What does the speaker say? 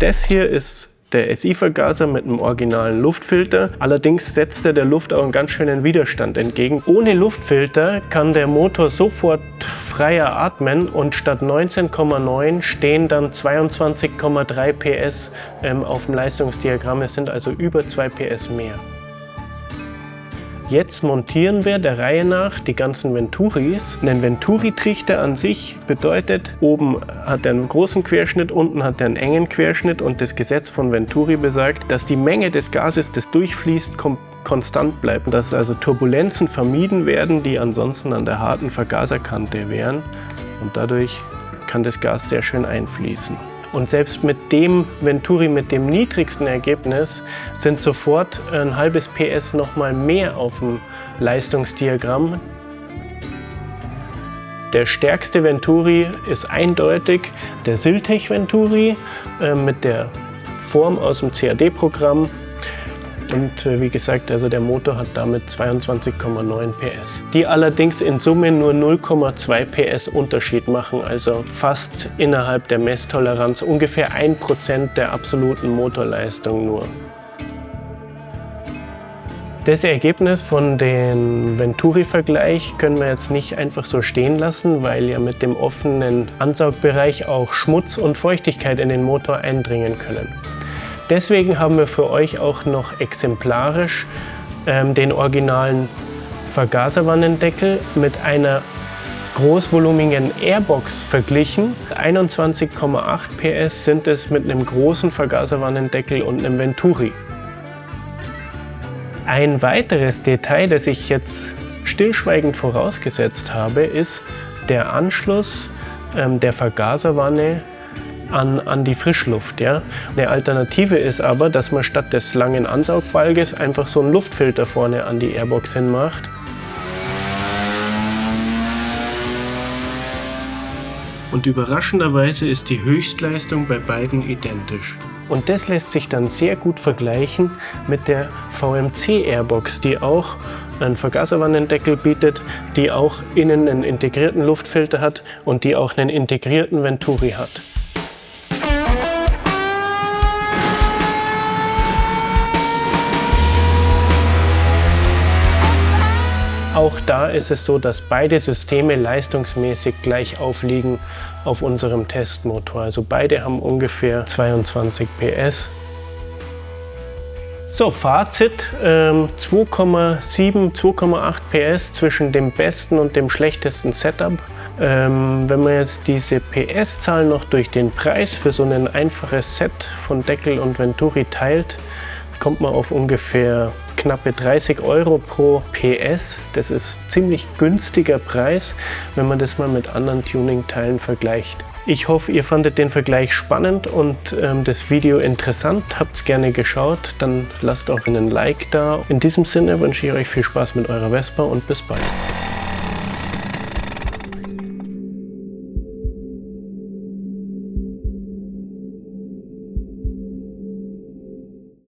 Das hier ist der SI-Vergaser mit einem originalen Luftfilter. Allerdings setzt er der Luft auch einen ganz schönen Widerstand entgegen. Ohne Luftfilter kann der Motor sofort freier atmen und statt 19,9 stehen dann 22,3 PS auf dem Leistungsdiagramm. Es sind also über 2 PS mehr. Jetzt montieren wir der Reihe nach die ganzen Venturis. Ein Venturi-Trichter an sich bedeutet, oben hat er einen großen Querschnitt, unten hat er einen engen Querschnitt und das Gesetz von Venturi besagt, dass die Menge des Gases, das durchfließt, konstant bleibt. Dass also Turbulenzen vermieden werden, die ansonsten an der harten Vergaserkante wären und dadurch kann das Gas sehr schön einfließen. Und selbst mit dem Venturi mit dem niedrigsten Ergebnis sind sofort ein halbes PS noch mal mehr auf dem Leistungsdiagramm. Der stärkste Venturi ist eindeutig der Siltech Venturi mit der Form aus dem CAD-Programm. Und wie gesagt, also der Motor hat damit 22,9 PS. Die allerdings in Summe nur 0,2 PS Unterschied machen, also fast innerhalb der Messtoleranz, ungefähr 1% der absoluten Motorleistung nur. Das Ergebnis von dem Venturi-Vergleich können wir jetzt nicht einfach so stehen lassen, weil ja mit dem offenen Ansaugbereich auch Schmutz und Feuchtigkeit in den Motor eindringen können. Deswegen haben wir für euch auch noch exemplarisch den originalen Vergaserwannendeckel mit einer großvolumigen Airbox verglichen. 21,8 PS sind es mit einem großen Vergaserwannendeckel und einem Venturi. Ein weiteres Detail, das ich jetzt stillschweigend vorausgesetzt habe, ist der Anschluss der Vergaserwanne an die Frischluft. Ja? Eine Alternative ist aber, dass man statt des langen Ansaugbalges einfach so einen Luftfilter vorne an die Airbox hinmacht. Und überraschenderweise ist die Höchstleistung bei beiden identisch. Und das lässt sich dann sehr gut vergleichen mit der VMC Airbox, die auch einen Vergaserwannendeckel bietet, die auch innen einen integrierten Luftfilter hat und die auch einen integrierten Venturi hat. Auch da ist es so, dass beide Systeme leistungsmäßig gleich aufliegen auf unserem Testmotor. Also beide haben ungefähr 22 PS. So, Fazit, 2,7, 2,8 PS zwischen dem besten und dem schlechtesten Setup. Wenn man jetzt diese PS-Zahl noch durch den Preis für so ein einfaches Set von Deckel und Venturi teilt, kommt man auf ungefähr knappe 30 € pro PS. Das ist ein ziemlich günstiger Preis, wenn man das mal mit anderen Tuning-Teilen vergleicht. Ich hoffe, ihr fandet den Vergleich spannend und das Video interessant. Habt es gerne geschaut, dann lasst auch einen Like da. In diesem Sinne wünsche ich euch viel Spaß mit eurer Vespa und bis bald.